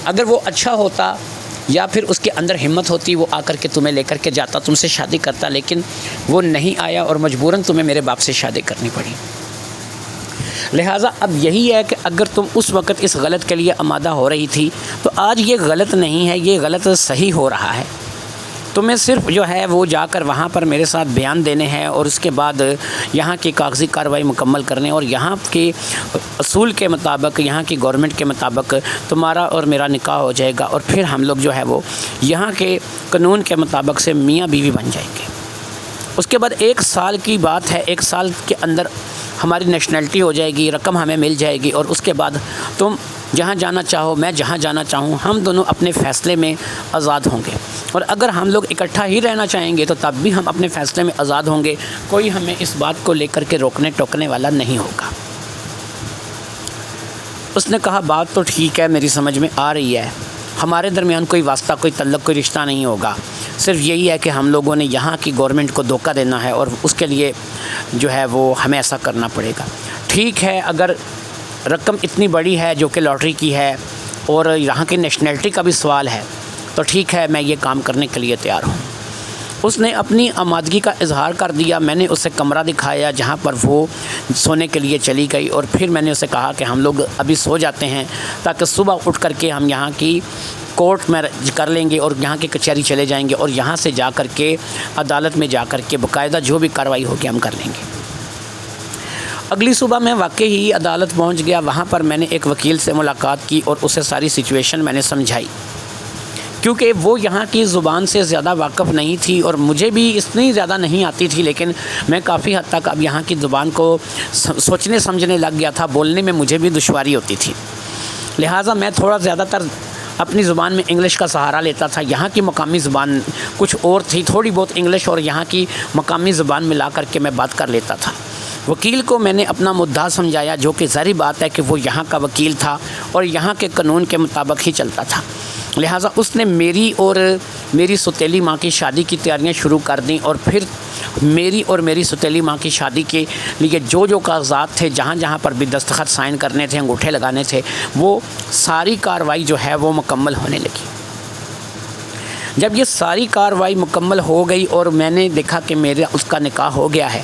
اگر وہ اچھا ہوتا یا پھر اس کے اندر ہمت ہوتی وہ آ کر کے تمہیں لے کر کے جاتا، تم سے شادی کرتا، لیکن وہ نہیں آیا اور مجبوراً تمہیں میرے باپ سے شادی کرنی پڑی۔ لہٰذا اب یہی ہے کہ اگر تم اس وقت اس غلط کے لیے آمادہ ہو رہی تھی تو آج یہ غلط نہیں ہے، یہ غلط صحیح ہو رہا ہے۔ تمہیں صرف جو ہے وہ جا کر وہاں پر میرے ساتھ بیان دینے ہیں، اور اس کے بعد یہاں کی کاغذی کارروائی مکمل کرنے، اور یہاں کے اصول کے مطابق، یہاں کی گورنمنٹ کے مطابق تمہارا اور میرا نکاح ہو جائے گا، اور پھر ہم لوگ جو ہے وہ یہاں کے قانون کے مطابق سے میاں بیوی بن جائیں گے۔ اس کے بعد 1 سال کی بات ہے، 1 سال کے اندر ہماری نیشنلٹی ہو جائے گی، رقم ہمیں مل جائے گی، اور اس کے بعد تم جہاں جانا چاہو، میں جہاں جانا چاہوں، ہم دونوں اپنے فیصلے میں آزاد ہوں گے۔ اور اگر ہم لوگ اکٹھا ہی رہنا چاہیں گے تو تب بھی ہم اپنے فیصلے میں آزاد ہوں گے، کوئی ہمیں اس بات کو لے کر کے روکنے ٹوکنے والا نہیں ہوگا۔ اس نے کہا بات تو ٹھیک ہے، میری سمجھ میں آ رہی ہے، ہمارے درمیان کوئی واسطہ، کوئی تعلق، کوئی رشتہ نہیں ہوگا، صرف یہی ہے کہ ہم لوگوں نے یہاں کی گورنمنٹ کو دھوکہ دینا ہے، اور اس کے لیے جو ہے وہ ہمیں ایسا کرنا پڑے گا۔ ٹھیک ہے، اگر رقم اتنی بڑی ہے جو کہ لاٹری کی ہے اور یہاں کی نیشنلٹی کا بھی سوال ہے تو ٹھیک ہے، میں یہ کام کرنے کے لیے تیار ہوں۔ اس نے اپنی آمادگی کا اظہار کر دیا۔ میں نے اسے کمرہ دکھایا جہاں پر وہ سونے کے لیے چلی گئی، اور پھر میں نے اسے کہا کہ ہم لوگ ابھی سو جاتے ہیں تاکہ صبح اٹھ کر کے ہم یہاں کی کورٹ میں کر لیں گے اور یہاں کی کچہری چلے جائیں گے، اور یہاں سے جا کر کے عدالت میں جا کر کے باقاعدہ جو بھی کارروائی ہوگی ہم کر لیں گے۔ اگلی صبح میں واقعی ہی عدالت پہنچ گیا۔ وہاں پر میں نے ایک وکیل سے ملاقات کی اور اسے ساری سچویشن میں نے سمجھائی، کیونکہ وہ یہاں کی زبان سے زیادہ واقف نہیں تھی اور مجھے بھی اتنی زیادہ نہیں آتی تھی، لیکن میں کافی حد تک اب یہاں کی زبان کو سوچنے سمجھنے لگ گیا تھا، بولنے میں مجھے بھی دشواری ہوتی تھی، لہٰذا میں تھوڑا زیادہ تر اپنی زبان میں انگلش کا سہارا لیتا تھا۔ یہاں کی مقامی زبان کچھ اور تھی، تھوڑی بہت انگلش اور یہاں کی مقامی زبان ملا کر کے میں بات کر لیتا تھا۔ وکیل کو میں نے اپنا مدعا سمجھایا، جو کہ ظاہری بات ہے کہ وہ یہاں کا وکیل تھا اور یہاں کے قانون کے مطابق ہی چلتا تھا، لہٰذا اس نے میری اور میری سوتیلی ماں کی شادی کی تیاریاں شروع کر دیں، اور پھر میری اور میری سوتیلی ماں کی شادی کے لیے جو جو کاغذات تھے، جہاں جہاں پر بھی دستخط سائن کرنے تھے، انگوٹھے لگانے تھے، وہ ساری کارروائی جو ہے وہ مکمل ہونے لگی۔ جب یہ ساری کارروائی مکمل ہو گئی اور میں نے دیکھا کہ میرا اس کا نکاح ہو گیا ہے،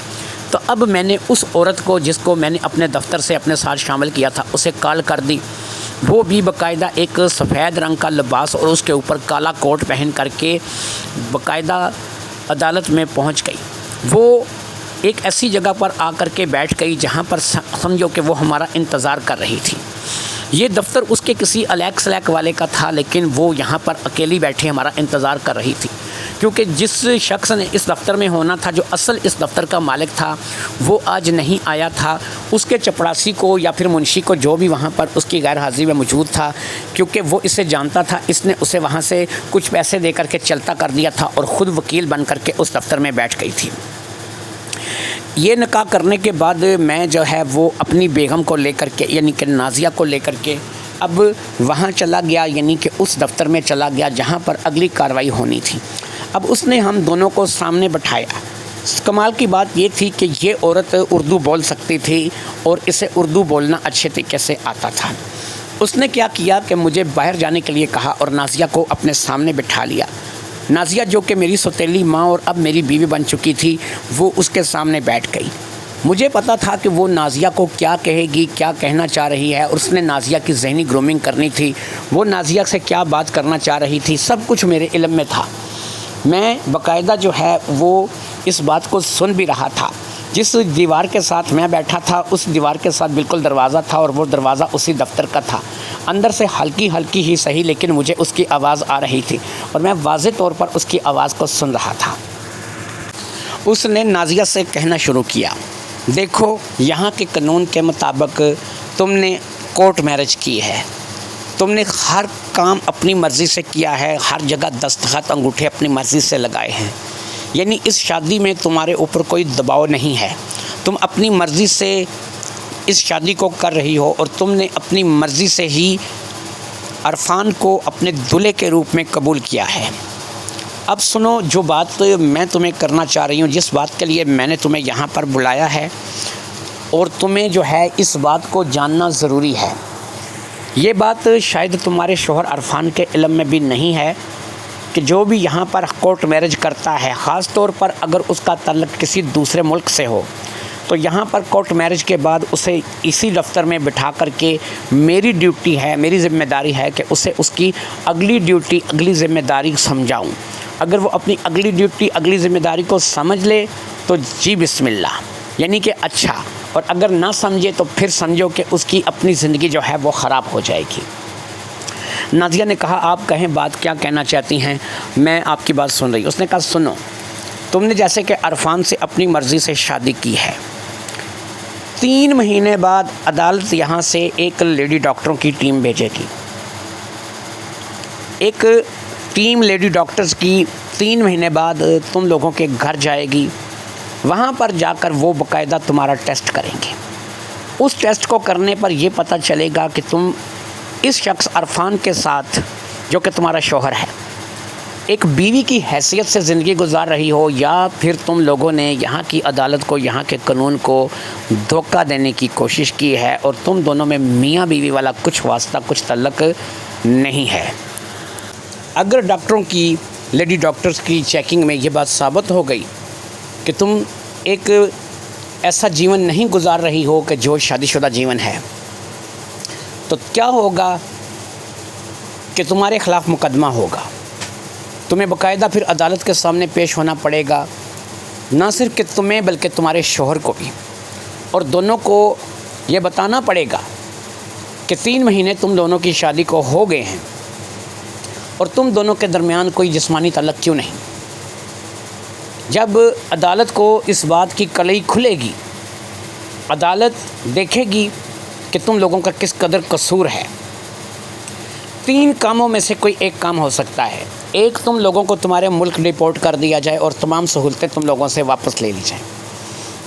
تو اب میں نے اس عورت کو جس کو میں نے اپنے دفتر سے اپنے ساتھ شامل کیا تھا اسے کال کر دی. وہ بھی باقاعدہ ایک سفید رنگ کا لباس اور اس کے اوپر کالا کوٹ پہن کر کے باقاعدہ عدالت میں پہنچ گئی. وہ ایک ایسی جگہ پر آ کر کے بیٹھ گئی جہاں پر سمجھو کہ وہ ہمارا انتظار کر رہی تھی. یہ دفتر اس کے کسی الیک سلیک والے کا تھا، لیکن وہ یہاں پر اکیلی بیٹھے ہمارا انتظار کر رہی تھی، کیونکہ جس شخص نے اس دفتر میں ہونا تھا، جو اصل اس دفتر کا مالک تھا، وہ آج نہیں آیا تھا. اس کے چپڑاسی کو یا پھر منشی کو، جو بھی وہاں پر اس کی غیر حاضری میں موجود تھا، کیونکہ وہ اسے جانتا تھا، اس نے اسے وہاں سے کچھ پیسے دے کر کے چلتا کر دیا تھا اور خود وکیل بن کر کے اس دفتر میں بیٹھ گئی تھی. یہ نکاح کرنے کے بعد میں جو ہے وہ اپنی بیگم کو لے کر کے، یعنی کہ نازیہ کو لے کر کے اب وہاں چلا گیا، یعنی کہ اس دفتر میں چلا گیا جہاں پر اگلی کارروائی ہونی تھی. اب اس نے ہم دونوں کو سامنے بٹھایا. کمال کی بات یہ تھی کہ یہ عورت اردو بول سکتی تھی اور اسے اردو بولنا اچھے طریقے سے آتا تھا. اس نے کیا کیا کہ مجھے باہر جانے کے لیے کہا اور نازیہ کو اپنے سامنے بٹھا لیا. نازیہ جو کہ میری سوتیلی ماں اور اب میری بیوی بن چکی تھی، وہ اس کے سامنے بیٹھ گئی. مجھے پتا تھا کہ وہ نازیہ کو کیا کہے گی، کیا کہنا چاہ رہی ہے، اور اس نے نازیہ کی ذہنی گرومنگ کرنی تھی. وہ نازیہ سے کیا بات کرنا چاہ رہی تھی، سب کچھ میرے علم میں تھا. میں باقاعدہ جو ہے وہ اس بات کو سن بھی رہا تھا. جس دیوار کے ساتھ میں بیٹھا تھا، اس دیوار کے ساتھ بالکل دروازہ تھا اور وہ دروازہ اسی دفتر کا تھا. اندر سے ہلکی ہلکی ہی صحیح، لیکن مجھے اس کی آواز آ رہی تھی اور میں واضح طور پر اس کی آواز کو سن رہا تھا. اس نے نازیہ سے کہنا شروع کیا، دیکھو یہاں کے قانون کے مطابق تم نے کورٹ میرج کی ہے، تم نے ہر کام اپنی مرضی سے کیا ہے، ہر جگہ دستخط انگوٹھے اپنی مرضی سے لگائے ہیں. یعنی اس شادی میں تمہارے اوپر کوئی دباؤ نہیں ہے، تم اپنی مرضی سے اس شادی کو کر رہی ہو اور تم نے اپنی مرضی سے ہی عرفان کو اپنے دلہے کے روپ میں قبول کیا ہے. اب سنو جو بات میں تمہیں کرنا چاہ رہی ہوں، جس بات کے لیے میں نے تمہیں یہاں پر بلایا ہے، اور تمہیں جو ہے اس بات کو جاننا ضروری ہے. یہ بات شاید تمہارے شوہر عرفان کے علم میں بھی نہیں ہے کہ جو بھی یہاں پر کورٹ میرج کرتا ہے، خاص طور پر اگر اس کا تعلق کسی دوسرے ملک سے ہو، تو یہاں پر کورٹ میرج کے بعد اسے اسی دفتر میں بٹھا کر کے میری ڈیوٹی ہے، میری ذمہ داری ہے کہ اسے اس کی اگلی ڈیوٹی، اگلی ذمہ داری سمجھاؤں. اگر وہ اپنی اگلی ڈیوٹی، اگلی ذمہ داری کو سمجھ لے تو جی بسم اللہ، یعنی کہ اچھا، اور اگر نہ سمجھے تو پھر سمجھو کہ اس کی اپنی زندگی جو ہے وہ خراب ہو جائے گی. نازیہ نے کہا، آپ کہیں بات کیا کہنا چاہتی ہیں، میں آپ کی بات سن رہی ہوں. اس نے کہا، سنو، تم نے جیسے کہ عرفان سے اپنی مرضی سے شادی کی ہے، 3 مہینے بعد عدالت یہاں سے ایک لیڈی ڈاکٹروں کی ٹیم بھیجے گی. ایک ٹیم لیڈی ڈاکٹرز کی 3 مہینے بعد تم لوگوں کے گھر جائے گی. وہاں پر جا کر وہ باقاعدہ تمہارا ٹیسٹ کریں گے. اس ٹیسٹ کو کرنے پر یہ پتہ چلے گا کہ تم اس شخص عرفان کے ساتھ، جو کہ تمہارا شوہر ہے، ایک بیوی کی حیثیت سے زندگی گزار رہی ہو، یا پھر تم لوگوں نے یہاں کی عدالت کو، یہاں کے قانون کو دھوکہ دینے کی کوشش کی ہے اور تم دونوں میں میاں بیوی والا کچھ واسطہ، کچھ تعلق نہیں ہے. اگر ڈاکٹروں کی، لیڈی ڈاکٹرز کی چیکنگ میں یہ بات ثابت ہو گئی کہ تم ایک ایسا جیون نہیں گزار رہی ہو کہ جو شادی شدہ جیون ہے، تو کیا ہوگا کہ تمہارے خلاف مقدمہ ہوگا. تمہیں باقاعدہ پھر عدالت کے سامنے پیش ہونا پڑے گا، نہ صرف کہ تمہیں بلکہ تمہارے شوہر کو بھی، اور دونوں کو یہ بتانا پڑے گا کہ 3 مہینے تم دونوں کی شادی کو ہو گئے ہیں اور تم دونوں کے درمیان کوئی جسمانی تعلق کیوں نہیں. جب عدالت کو اس بات کی کلئی کھلے گی، عدالت دیکھے گی کہ تم لوگوں کا کس قدر قصور ہے. 3 کاموں میں سے کوئی ایک کام ہو سکتا ہے. ایک، تم لوگوں کو تمہارے ملک ڈیپورٹ کر دیا جائے اور تمام سہولتیں تم لوگوں سے واپس لے لی جائیں.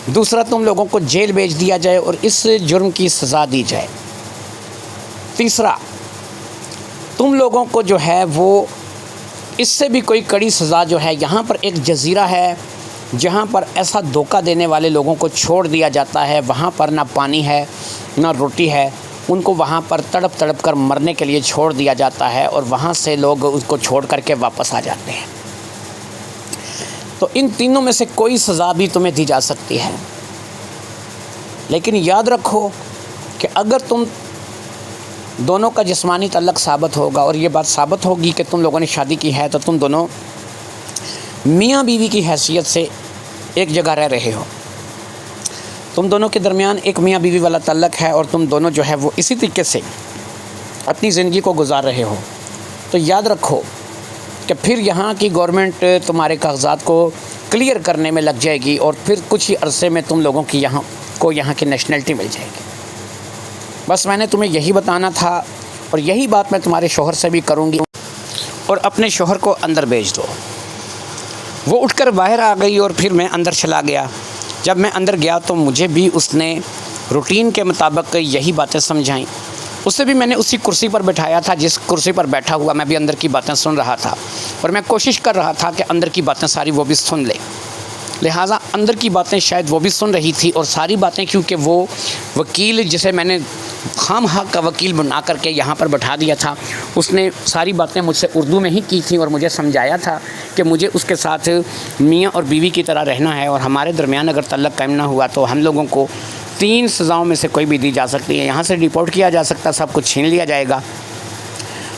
دوسرا، تم لوگوں کو جیل بھیج دیا جائے اور اس جرم کی سزا دی جائے. تیسرا، تم لوگوں کو جو ہے وہ اس سے بھی کوئی کڑی سزا جو ہے، یہاں پر ایک جزیرہ ہے جہاں پر ایسا دھوکہ دینے والے لوگوں کو چھوڑ دیا جاتا ہے. وہاں پر نہ پانی ہے نہ روٹی ہے، ان کو وہاں پر تڑپ تڑپ کر مرنے کے لیے چھوڑ دیا جاتا ہے اور وہاں سے لوگ اس کو چھوڑ کر کے واپس آ جاتے ہیں. تو ان تینوں میں سے کوئی سزا بھی تمہیں دی جا سکتی ہے. لیکن یاد رکھو کہ اگر تم دونوں کا جسمانی تعلق ثابت ہوگا اور یہ بات ثابت ہوگی کہ تم لوگوں نے شادی کی ہے، تو تم دونوں میاں بیوی کی حیثیت سے ایک جگہ رہ رہے ہو، تم دونوں کے درمیان ایک میاں بیوی والا تعلق ہے اور تم دونوں جو ہے وہ اسی طریقے سے اپنی زندگی کو گزار رہے ہو، تو یاد رکھو کہ پھر یہاں کی گورنمنٹ تمہارے کاغذات کو کلیئر کرنے میں لگ جائے گی اور پھر کچھ ہی عرصے میں تم لوگوں کی یہاں کی نیشنلٹی مل جائے گی۔ بس میں نے تمہیں یہی بتانا تھا، اور یہی بات میں تمہارے شوہر سے بھی کروں گی، اور اپنے شوہر کو اندر بھیج دو۔ وہ اٹھ کر باہر آ گئی اور پھر میں اندر چلا گیا۔ جب میں اندر گیا تو مجھے بھی اس نے روٹین کے مطابق یہی باتیں سمجھائیں۔ اسے بھی میں نے اسی کرسی پر بٹھایا تھا جس کرسی پر بیٹھا ہوا میں بھی اندر کی باتیں سن رہا تھا، اور میں کوشش کر رہا تھا کہ اندر کی باتیں ساری وہ بھی سن لے، لہٰذا اندر کی باتیں شاید وہ بھی سن رہی تھی، اور ساری باتیں کیونکہ وہ وکیل جسے میں نے خام حق کا وکیل بنا کر کے یہاں پر بٹھا دیا تھا، اس نے ساری باتیں مجھ سے اردو میں ہی کی تھیں اور مجھے سمجھایا تھا کہ مجھے اس کے ساتھ میاں اور بیوی کی طرح رہنا ہے، اور ہمارے درمیان اگر تعلق قائم نہ ہوا تو ہم لوگوں کو 3 سزاؤں میں سے کوئی بھی دی جا سکتی ہے۔ یہاں سے ڈیپورٹ کیا جا سکتا، سب کچھ چھین لیا جائے گا،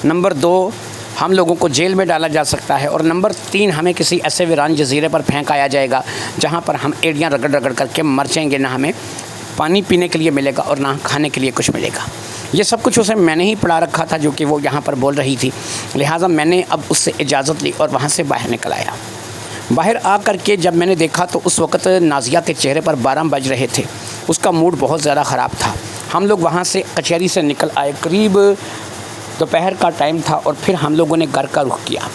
نمبر 2 ہم لوگوں کو جیل میں ڈالا جا سکتا ہے، اور نمبر 3 ہمیں کسی ایسے ویران جزیرے پر پھینکایا جائے گا جہاں پر ہم ایڑیاں رگڑ رگڑ کر کے مر جائیں گے، نہ ہمیں پانی پینے کے لیے ملے گا اور نہ کھانے کے لیے کچھ ملے گا۔ یہ سب کچھ اسے میں نے ہی پڑھا رکھا تھا جو کہ وہ یہاں پر بول رہی تھی، لہٰذا میں نے اب اس سے اجازت لی اور وہاں سے باہر نکل آیا۔ باہر آ کر کے جب میں نے دیکھا تو اس وقت نازیہ کے چہرے پر 12 بج رہے تھے، اس کا موڈ بہت زیادہ خراب تھا۔ ہم لوگ وہاں سے کچہری سے نکل آئے، قریب دوپہر کا ٹائم تھا، اور پھر ہم لوگوں نے گھر کا رخ کیا۔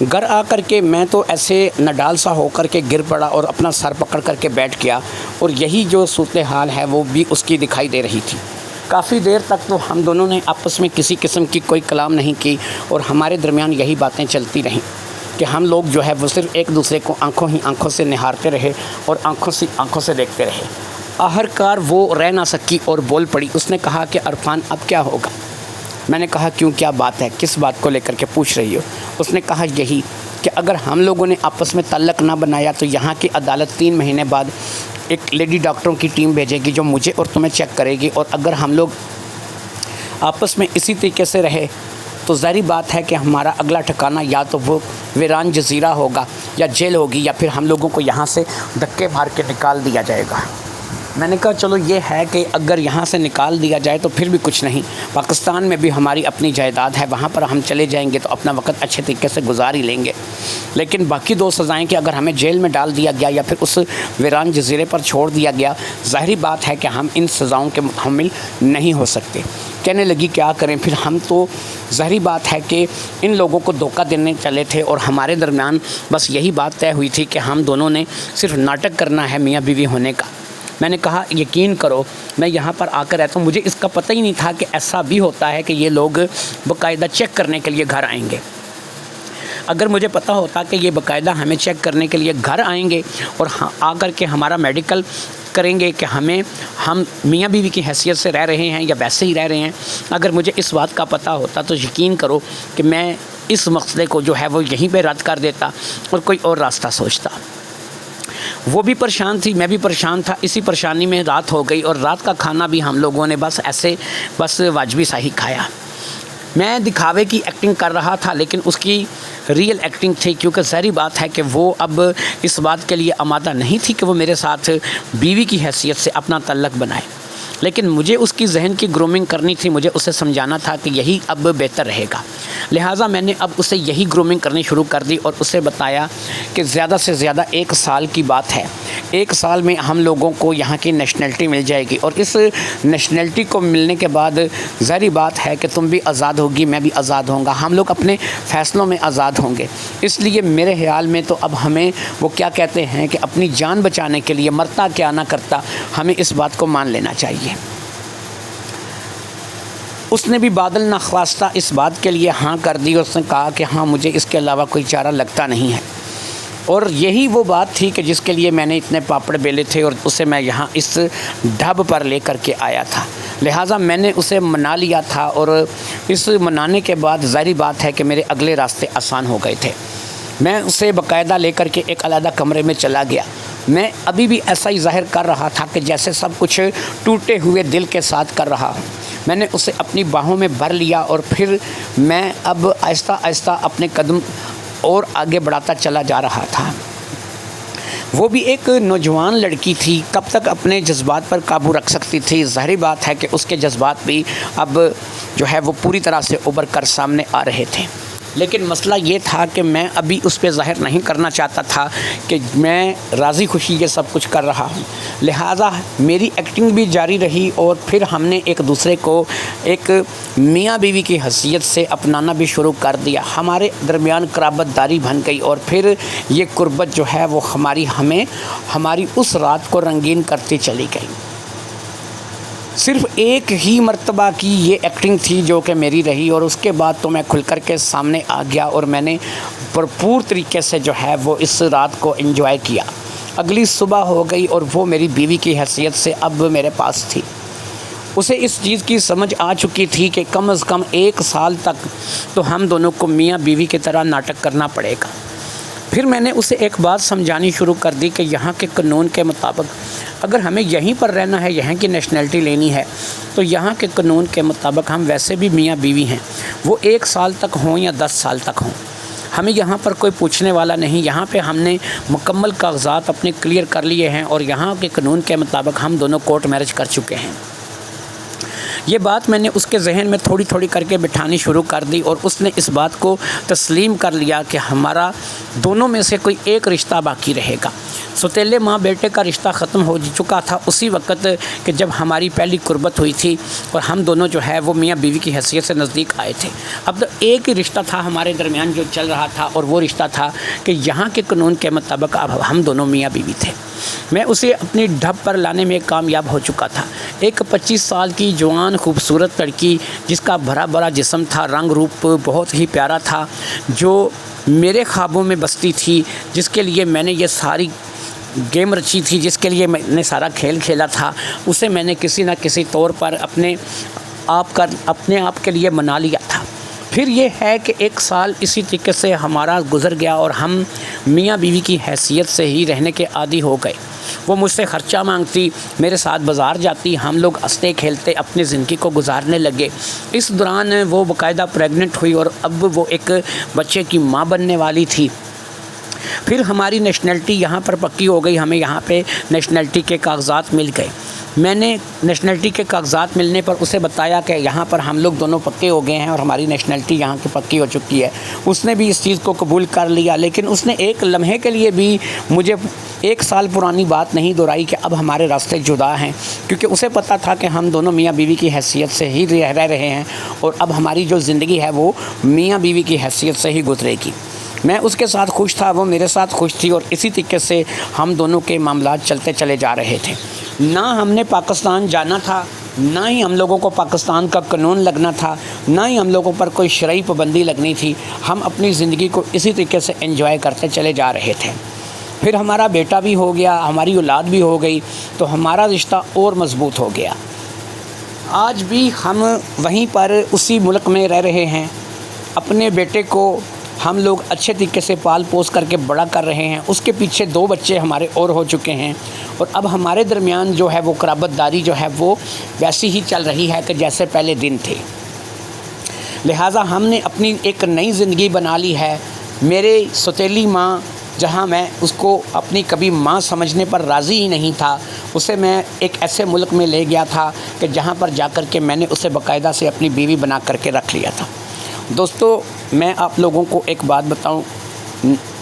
گھر آ کر کے میں تو ایسے نڈال سا ہو کر کے گر پڑا اور اپنا سر پکڑ کر کے بیٹھ گیا، اور یہی جو صورتحال ہے وہ بھی اس کی دکھائی دے رہی تھی۔ کافی دیر تک تو ہم دونوں نے آپس میں کسی قسم کی کوئی کلام نہیں کی، اور ہمارے درمیان یہی باتیں چلتی رہیں کہ ہم لوگ جو ہے وہ صرف ایک دوسرے کو آنکھوں سے نہارتے رہے اور آنکھوں سے دیکھتے رہے۔ آخرکار وہ رہ نہ سکی اور بول پڑی۔ اس نے کہا کہ عرفان اب کیا ہوگا؟ میں نے کہا کیوں، کیا بات ہے، کس بات کو لے کر کے پوچھ رہی ہو؟ اس نے کہا یہی کہ اگر ہم لوگوں نے آپس میں تعلق نہ بنایا تو یہاں کی عدالت 3 مہینے بعد ایک لیڈی ڈاکٹروں کی ٹیم بھیجے گی جو مجھے اور تمہیں چیک کرے گی، اور اگر ہم لوگ آپس میں اسی طریقے سے رہے تو ظاہری بات ہے کہ ہمارا اگلا ٹھکانہ یا تو وہ ویران جزیرہ ہوگا یا جیل ہوگی، یا پھر ہم لوگوں کو یہاں سے دھکے مار کے نکال دیا جائے گا۔ میں نے کہا چلو یہ ہے کہ اگر یہاں سے نکال دیا جائے تو پھر بھی کچھ نہیں، پاکستان میں بھی ہماری اپنی جائیداد ہے، وہاں پر ہم چلے جائیں گے تو اپنا وقت اچھے طریقے سے گزار ہی لیں گے، لیکن باقی 2 سزائیں کہ اگر ہمیں جیل میں ڈال دیا گیا یا پھر اس ویران جزیرے پر چھوڑ دیا گیا، ظاہری بات ہے کہ ہم ان سزاؤں کے حامل نہیں ہو سکتے۔ کہنے لگی کیا کریں، پھر ہم تو ظاہری بات ہے کہ ان لوگوں کو دھوکہ دینے چلے تھے، اور ہمارے درمیان بس یہی بات طے ہوئی تھی کہ ہم دونوں نے صرف ناٹک کرنا ہے میاں بیوی ہونے کا۔ میں نے کہا یقین کرو میں یہاں پر آ کر رہتا ہوں، مجھے اس کا پتہ ہی نہیں تھا کہ ایسا بھی ہوتا ہے کہ یہ لوگ باقاعدہ چیک کرنے کے لیے گھر آئیں گے۔ اگر مجھے پتہ ہوتا کہ یہ باقاعدہ ہمیں چیک کرنے کے لیے گھر آئیں گے اور آ کر کے ہمارا میڈیکل کریں گے کہ ہم میاں بیوی کی حیثیت سے رہ رہے ہیں یا ویسے ہی رہ رہے ہیں، اگر مجھے اس بات کا پتہ ہوتا تو یقین کرو کہ میں اس مسئلے کو جو ہے وہ یہیں پہ رد کر دیتا اور کوئی اور راستہ سوچتا۔ وہ بھی پریشان تھی، میں بھی پریشان تھا، اسی پریشانی میں رات ہو گئی، اور رات کا کھانا بھی ہم لوگوں نے بس واجبی سا ہی کھایا۔ میں دکھاوے کی ایکٹنگ کر رہا تھا لیکن اس کی ریئل ایکٹنگ تھی، کیونکہ ظاہری بات ہے کہ وہ اب اس بات کے لیے آمادہ نہیں تھی کہ وہ میرے ساتھ بیوی کی حیثیت سے اپنا تعلق بنائے، لیکن مجھے اس کی ذہن کی گرومنگ کرنی تھی، مجھے اسے سمجھانا تھا کہ یہی اب بہتر رہے گا، لہٰذا میں نے اب اسے یہی گرومنگ کرنی شروع کر دی اور اسے بتایا کہ زیادہ سے زیادہ 1 سال کی بات ہے، 1 سال میں ہم لوگوں کو یہاں کی نیشنلٹی مل جائے گی، اور اس نیشنلٹی کو ملنے کے بعد ظاہری بات ہے کہ تم بھی آزاد ہوگی، میں بھی آزاد ہوں گا، ہم لوگ اپنے فیصلوں میں آزاد ہوں گے۔ اس لیے میرے خیال میں تو اب ہمیں وہ کیا کہتے ہیں کہ اپنی جان بچانے کے لیے مرتا کیا نہ کرتا، ہمیں اس بات کو مان لینا چاہیے۔ اس نے بھی بادل نخواستہ اس بات کے لیے ہاں کر دی، اور اس نے کہا کہ ہاں مجھے اس کے علاوہ کوئی چارہ لگتا نہیں ہے، اور یہی وہ بات تھی کہ جس کے لیے میں نے اتنے پاپڑ بیلے تھے اور اسے میں یہاں اس ڈھب پر لے کر کے آیا تھا، لہٰذا میں نے اسے منا لیا تھا، اور اس منانے کے بعد ظاہری بات ہے کہ میرے اگلے راستے آسان ہو گئے تھے۔ میں اسے باقاعدہ لے کر کے ایک علیحدہ کمرے میں چلا گیا، میں ابھی بھی ایسا ہی ظاہر کر رہا تھا کہ جیسے سب کچھ ٹوٹے ہوئے دل کے ساتھ کر رہا ہوں۔ میں نے اسے اپنی باہوں میں بھر لیا اور پھر میں اب آہستہ آہستہ اپنے قدم اور آگے بڑھاتا چلا جا رہا تھا۔ وہ بھی ایک نوجوان لڑکی تھی، کب تک اپنے جذبات پر قابو رکھ سکتی تھی؟ ظاہری بات ہے کہ اس کے جذبات بھی اب جو ہے وہ پوری طرح سے ابھر کر سامنے آ رہے تھے، لیکن مسئلہ یہ تھا کہ میں ابھی اس پہ ظاہر نہیں کرنا چاہتا تھا کہ میں راضی خوشی یہ سب کچھ کر رہا ہوں۔ لہٰذا میری ایکٹنگ بھی جاری رہی اور پھر ہم نے ایک دوسرے کو ایک میاں بیوی کی حیثیت سے اپنانا بھی شروع کر دیا۔ ہمارے درمیان قرابت داری بن گئی اور پھر یہ قربت جو ہے وہ ہماری اس رات کو رنگین کرتی چلی گئی۔ صرف ایک ہی مرتبہ کی یہ ایکٹنگ تھی جو کہ میری رہی، اور اس کے بعد تو میں کھل کر کے سامنے آ گیا اور میں نے بھرپور طریقے سے جو ہے وہ اس رات کو انجوائے کیا۔ اگلی صبح ہو گئی اور وہ میری بیوی کی حیثیت سے اب میرے پاس تھی۔ اسے اس چیز کی سمجھ آ چکی تھی کہ کم از کم 1 سال تک تو ہم دونوں کو میاں بیوی کی طرح ناٹک کرنا پڑے گا۔ پھر میں نے اسے ایک بات سمجھانی شروع کر دی کہ یہاں کے قانون کے مطابق اگر ہمیں یہیں پر رہنا ہے، یہاں کی نیشنلٹی لینی ہے، تو یہاں کے قانون کے مطابق ہم ویسے بھی میاں بیوی ہیں، وہ 1 سال تک ہوں یا 10 سال تک ہوں، ہمیں یہاں پر کوئی پوچھنے والا نہیں۔ یہاں پہ ہم نے مکمل کاغذات اپنے کلیئر کر لیے ہیں اور یہاں کے قانون کے مطابق ہم دونوں کورٹ میرج کر چکے ہیں۔ یہ بات میں نے اس کے ذہن میں تھوڑی تھوڑی کر کے بٹھانی شروع کر دی اور اس نے اس بات کو تسلیم کر لیا کہ ہمارا دونوں میں سے کوئی ایک رشتہ باقی رہے گا۔ سوتیلے ماں بیٹے کا رشتہ ختم ہو چکا تھا اسی وقت کہ جب ہماری پہلی قربت ہوئی تھی اور ہم دونوں جو ہے وہ میاں بیوی کی حیثیت سے نزدیک آئے تھے۔ اب تو ایک ہی رشتہ تھا ہمارے درمیان جو چل رہا تھا، اور وہ رشتہ تھا کہ یہاں کے قانون کے مطابق اب ہم دونوں میاں بیوی تھے۔ میں اسے اپنی ڈھب پر لانے میں کامیاب ہو چکا تھا۔ ایک 25 سال کی جوان خوبصورت لڑکی جس کا بھرا بھرا جسم تھا، رنگ روپ بہت ہی پیارا تھا، جو میرے خوابوں میں بستی تھی، جس کے لیے میں نے یہ ساری گیم رچی تھی، جس کے لیے میں نے سارا کھیل کھیلا تھا، اسے میں نے کسی نہ کسی طور پر اپنے آپ کے لیے منا لیا تھا۔ پھر یہ ہے کہ 1 سال اسی طریقے سے ہمارا گزر گیا اور ہم میاں بیوی کی حیثیت سے ہی رہنے کے عادی ہو گئے۔ وہ مجھ سے خرچہ مانگتی، میرے ساتھ بازار جاتی، ہم لوگ ہنستے کھیلتے اپنی زندگی کو گزارنے لگے۔ اس دوران وہ باقاعدہ پریگننٹ ہوئی اور اب وہ ایک بچے کی ماں بننے والی تھی۔ پھر ہماری نیشنلٹی یہاں پر پکی ہو گئی، ہمیں یہاں پہ نیشنلٹی کے کاغذات مل گئے۔ میں نے نیشنلٹی کے کاغذات ملنے پر اسے بتایا کہ یہاں پر ہم لوگ دونوں پکے ہو گئے ہیں اور ہماری نیشنلٹی یہاں کی پکی ہو چکی ہے۔ اس نے بھی اس چیز کو قبول کر لیا، لیکن اس نے ایک لمحے کے لیے بھی مجھے 1 سال پرانی بات نہیں دہرائی کہ اب ہمارے راستے جدا ہیں، کیونکہ اسے پتہ تھا کہ ہم دونوں میاں بیوی کی حیثیت سے ہی رہ رہے ہیں اور اب ہماری جو زندگی ہے وہ میاں بیوی کی حیثیت سے ہی گزرے گی۔ میں اس کے ساتھ خوش تھا، وہ میرے ساتھ خوش تھی، اور اسی طریقے سے ہم دونوں کے معاملات چلتے چلے جا رہے تھے۔ نہ ہم نے پاکستان جانا تھا، نہ ہی ہم لوگوں کو پاکستان کا قانون لگنا تھا، نہ ہی ہم لوگوں پر کوئی شرعی پابندی لگنی تھی۔ ہم اپنی زندگی کو اسی طریقے سے انجوائے کرتے چلے جا رہے تھے۔ پھر ہمارا بیٹا بھی ہو گیا، ہماری اولاد بھی ہو گئی، تو ہمارا رشتہ اور مضبوط ہو گیا۔ آج بھی ہم وہیں پر اسی ملک میں رہ رہے ہیں۔ اپنے بیٹے کو ہم لوگ اچھے طریقے سے پال پوس کر کے بڑا کر رہے ہیں۔ اس کے پیچھے 2 بچے ہمارے اور ہو چکے ہیں، اور اب ہمارے درمیان جو ہے وہ قرابت داری جو ہے وہ ویسی ہی چل رہی ہے کہ جیسے پہلے دن تھے۔ لہٰذا ہم نے اپنی ایک نئی زندگی بنا لی ہے۔ میرے سوتیلی ماں، جہاں میں اس کو اپنی کبھی ماں سمجھنے پر راضی ہی نہیں تھا، اسے میں ایک ایسے ملک میں لے گیا تھا کہ جہاں پر جا کر کے میں نے اسے باقاعدہ سے اپنی بیوی بنا کر کے رکھ لیا تھا۔ دوستو، میں آپ لوگوں کو ایک بات بتاؤں،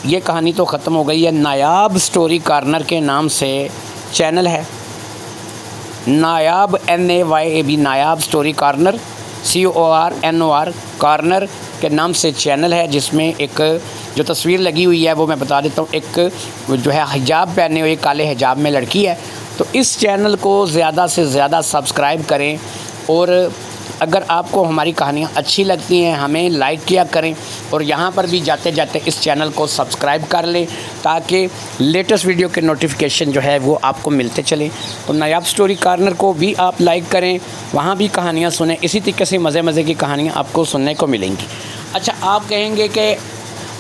یہ کہانی تو ختم ہو گئی ہے۔ نایاب سٹوری کارنر کے نام سے چینل ہے، نایاب NAYAB، نایاب سٹوری کارنر، CORNOR کارنر کے نام سے چینل ہے، جس میں ایک جو تصویر لگی ہوئی ہے وہ میں بتا دیتا ہوں، ایک جو ہے حجاب پہنے ہوئے کالے حجاب میں لڑکی ہے۔ تو اس چینل کو زیادہ سے زیادہ سبسکرائب کریں، اور اگر آپ کو ہماری کہانیاں اچھی لگتی ہیں ہمیں لائک کیا کریں، اور یہاں پر بھی جاتے جاتے اس چینل کو سبسکرائب کر لیں تاکہ لیٹسٹ ویڈیو کے نوٹیفیکیشن جو ہے وہ آپ کو ملتے چلیں۔ تو نایاب سٹوری کارنر کو بھی آپ لائک کریں، وہاں بھی کہانیاں سنیں، اسی طریقے سے مزے مزے کی کہانیاں آپ کو سننے کو ملیں گی۔ اچھا، آپ کہیں گے کہ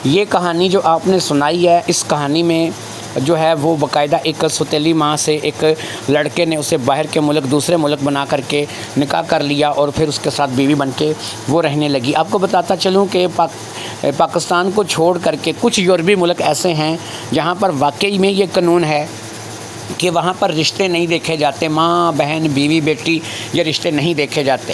یہ کہانی جو آپ نے سنائی ہے، اس کہانی میں جو ہے وہ باقاعدہ ایک سوتیلی ماں سے ایک لڑکے نے اسے باہر کے ملک دوسرے ملک بنا کر کے نکاح کر لیا اور پھر اس کے ساتھ بیوی بن کے وہ رہنے لگی۔ آپ کو بتاتا چلوں کہ پاکستان کو چھوڑ کر کے کچھ یورپی ملک ایسے ہیں جہاں پر واقعی میں یہ قانون ہے کہ وہاں پر رشتے نہیں دیکھے جاتے، ماں بہن بیوی بیٹی یہ رشتے نہیں دیکھے جاتے۔